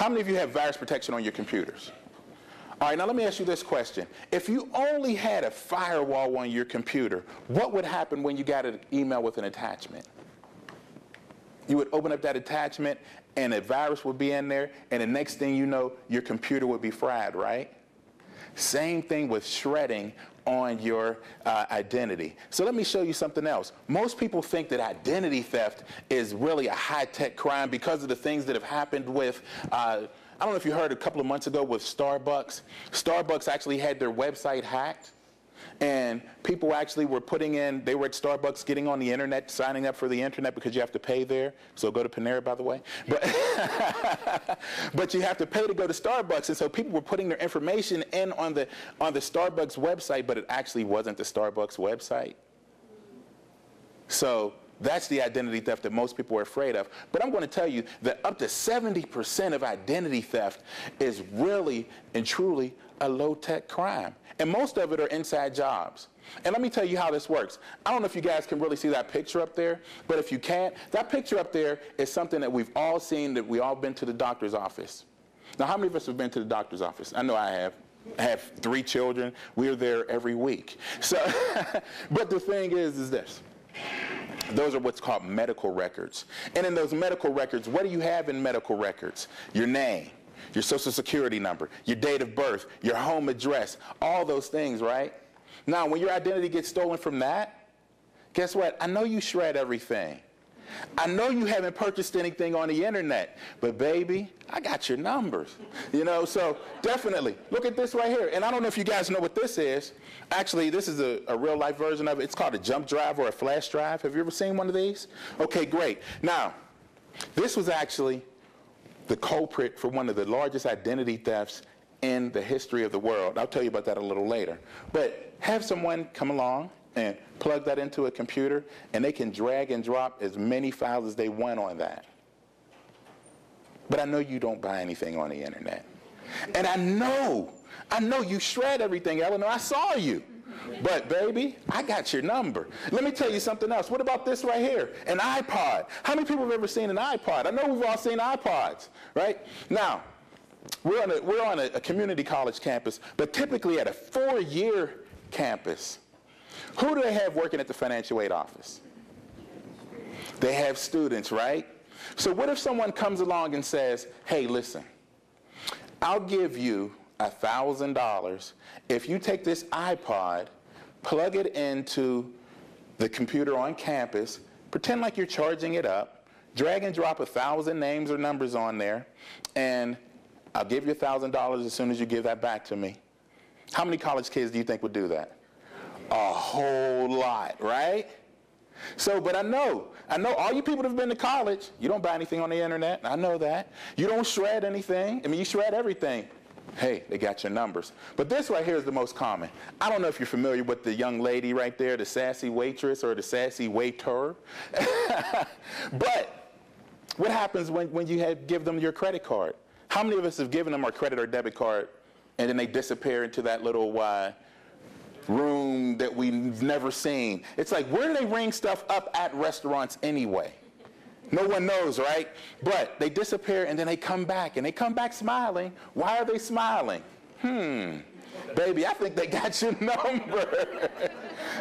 How many of you have virus protection on your computers? All right, now let me ask you this question. If you only had a firewall on your computer, what would happen when you got an email with an attachment? You would open up that attachment, and a virus would be in there, and the next thing you know, your computer would be fried, right? Same thing with shredding on your identity. So let me show you something else. Most people think that identity theft is really a high-tech crime because of the things that have happened with, I don't know if you heard a couple of months ago with Starbucks. Starbucks actually had their website hacked. And people actually were they were at Starbucks getting on the internet, signing up for the internet because you have to pay there. So go to Panera, by the way. But you have to pay to go to Starbucks. And so people were putting their information in on the Starbucks website, but it actually wasn't the Starbucks website. So that's the identity theft that most people are afraid of. But I'm going to tell you that up to 70% of identity theft is really and truly a low-tech crime. And most of it are inside jobs. And let me tell you how this works. I don't know if you guys can really see that picture up there, but if you can't, that picture up there is something that we've all seen, that we all been to the doctor's office. Now, how many of us have been to the doctor's office? I know I have. I have 3 children. We're there every week. So, but the thing is this. Those are what's called medical records. And in those medical records, what do you have in medical records? Your name, your social security number, your date of birth, your home address, all those things, right? Now, when your identity gets stolen from that, guess what? I know you shred everything. I know you haven't purchased anything on the internet, but baby, I got your numbers. You know, so definitely, look at this right here. And I don't know if you guys know what this is. Actually, this is a real life version of it. It's called a jump drive or a flash drive. Have you ever seen one of these? Okay, great. Now, this was actually the culprit for one of the largest identity thefts in the history of the world. I'll tell you about that a little later. But have someone come along and plug that into a computer, and they can drag and drop as many files as they want on that. But I know you don't buy anything on the internet. And I know you shred everything, Eleanor. I saw you. But baby, I got your number. Let me tell you something else. What about this right here? An iPod. How many people have ever seen an iPod? I know we've all seen iPods, right? Now, we're on a community college campus, but typically at a 4-year campus. Who do they have working at the financial aid office? They have students, right? So what if someone comes along and says, hey, listen, I'll give you $1,000 if you take this iPod, plug it into the computer on campus, pretend like you're charging it up, drag and drop 1,000 names or numbers on there, and I'll give you $1,000 as soon as you give that back to me. How many college kids do you think would do that? A whole lot, right? So, but I know all you people that have been to college, you don't buy anything on the internet. I know that. You don't shred anything. I mean, you shred everything. Hey, they got your numbers. But this right here is the most common. I don't know if you're familiar with the young lady right there, the sassy waitress or the sassy waiter. But what happens when you give them your credit card? How many of us have given them our credit or debit card and then they disappear into that little room that we've never seen? It's like, where do they ring stuff up at restaurants anyway? No one knows, right? But they disappear and then they come back, and they come back smiling. Why are they smiling? Baby, I think they got your number.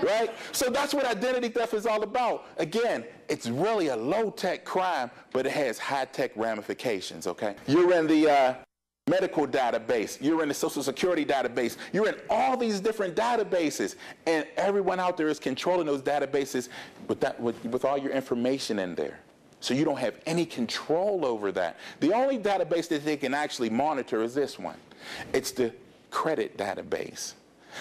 Right? So that's what identity theft is all about. Again, it's really a low-tech crime, but it has high-tech ramifications, okay? You're in the medical database, you're in the social security database, you're in all these different databases, and everyone out there is controlling those databases with all your information in there. So you don't have any control over that. The only database that they can actually monitor is this one. It's the credit database.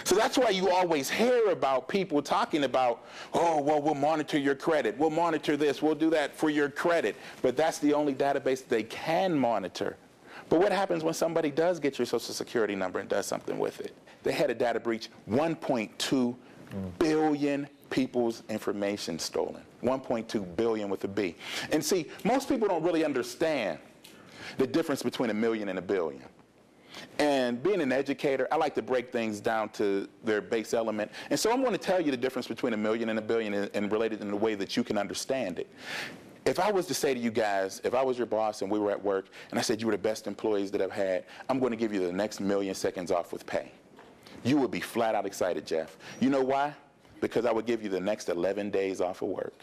So that's why you always hear about people talking about, oh, well, we'll monitor your credit. We'll monitor this. We'll do that for your credit. But that's the only database they can monitor. But what happens when somebody does get your social security number and does something with it? They had a data breach, 1.2 billion people's information stolen. 1.2 billion with a B. And see, most people don't really understand the difference between a million and a billion. And being an educator, I like to break things down to their base element. And so I'm going to tell you the difference between a million and a billion and relate it in a way that you can understand it. If I was to say to you guys, if I was your boss and we were at work and I said you were the best employees that I've had, I'm going to give you the next 1,000,000 seconds off with pay, you would be flat out excited, Jeff. You know why? Because I would give you the next 11 days off of work.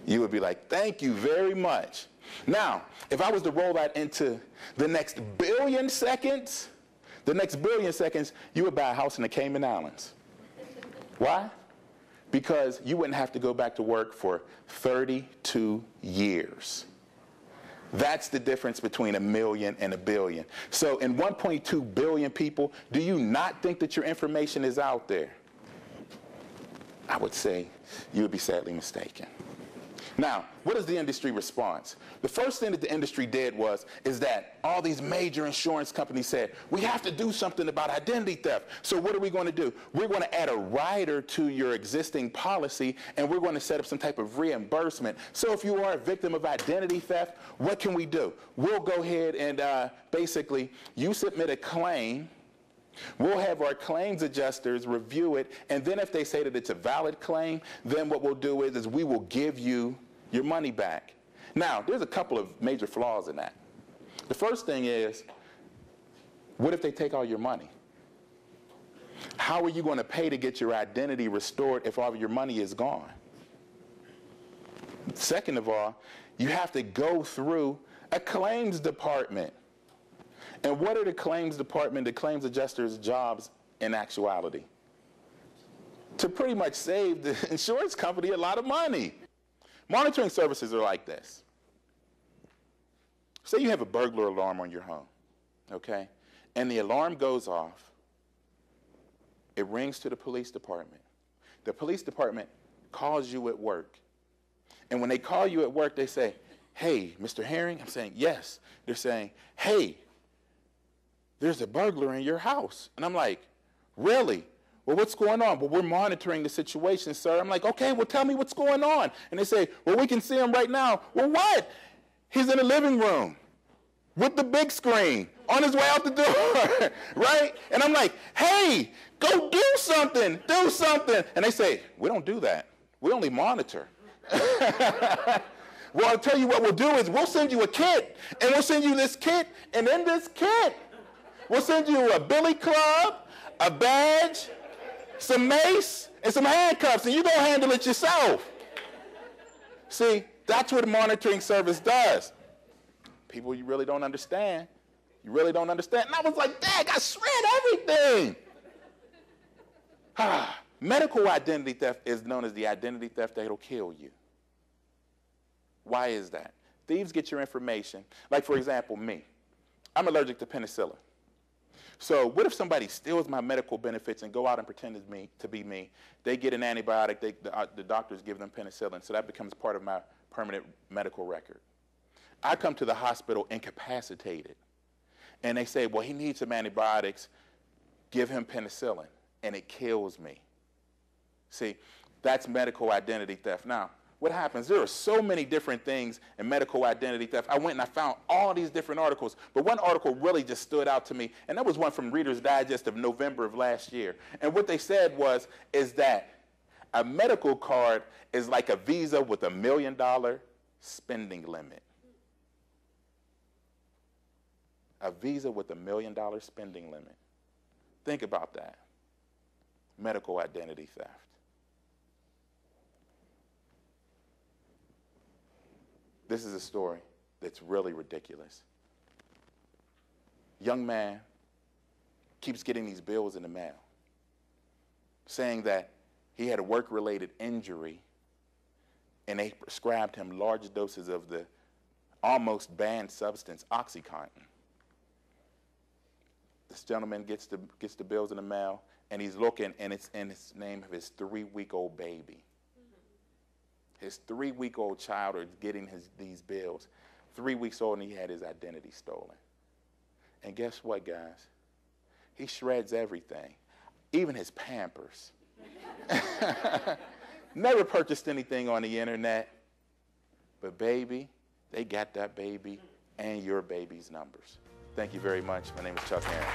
You would be like, thank you very much. Now, if I was to roll that into the next 1,000,000,000 seconds, you would buy a house in the Cayman Islands. Why? Because you wouldn't have to go back to work for 32 years. That's the difference between 1,000,000 and 1,000,000,000. So in 1.2 billion people, do you not think that your information is out there? I would say you would be sadly mistaken. Now, what is the industry response? The first thing that the industry did is that all these major insurance companies said, we have to do something about identity theft. So what are we going to do? We're going to add a rider to your existing policy, and we're going to set up some type of reimbursement. So if you are a victim of identity theft, what can we do? We'll go ahead and basically, you submit a claim. We'll have our claims adjusters review it, and then if they say that it's a valid claim, then what we'll do is we will give you your money back. Now, there's a couple of major flaws in that. The first thing is, what if they take all your money? How are you going to pay to get your identity restored if all of your money is gone? Second of all, you have to go through a claims department. And what are the claims department, the claims adjuster's jobs in actuality? To pretty much save the insurance company a lot of money. Monitoring services are like this. Say you have a burglar alarm on your home, okay? And the alarm goes off. It rings to the police department. The police department calls you at work. And when they call you at work, they say, hey, Mr. Herring? I'm saying, yes. They're saying, hey, there's a burglar in your house. And I'm like, really? Well, what's going on? Well, we're monitoring the situation, sir. I'm like, okay, well, tell me what's going on. And they say, well, we can see him right now. Well, what? He's in the living room with the big screen on his way out the door, right? And I'm like, hey, go do something, do something. And they say, we don't do that. We only monitor. Well, I'll tell you what we'll do is we'll send you a kit, and we'll send you this kit, and in this kit, we'll send you a billy club, a badge, some mace, and some handcuffs, and you're going to handle it yourself. See, that's what a monitoring service does. People, you really don't understand. You really don't understand. And I was like, dang, I shred everything. Medical identity theft is known as the identity theft that'll kill you. Why is that? Thieves get your information. Like, for example, me. I'm allergic to penicillin. So what if somebody steals my medical benefits and go out and pretend to be me? They get an antibiotic. The doctors give them penicillin, so that becomes part of my permanent medical record. I come to the hospital incapacitated, and they say, well, he needs some antibiotics. Give him penicillin, and it kills me. See, that's medical identity theft. Now, what happens? There are so many different things in medical identity theft. I went and I found all these different articles, but one article really just stood out to me, and that was one from Reader's Digest of November of last year. And what they said is that a medical card is like a Visa with $1 million spending limit. A Visa with $1 million spending limit. Think about that. Medical identity theft. This is a story that's really ridiculous. Young man keeps getting these bills in the mail saying that he had a work-related injury and they prescribed him large doses of the almost banned substance, OxyContin. This gentleman gets the bills in the mail, and he's looking, and it's in his name of his 3-week-old baby. His 3-week-old child is getting these bills. 3 weeks old, and he had his identity stolen. And guess what, guys? He shreds everything, even his Pampers. Never purchased anything on the internet. But baby, they got that baby and your baby's numbers. Thank you very much. My name is Chuck Aaron.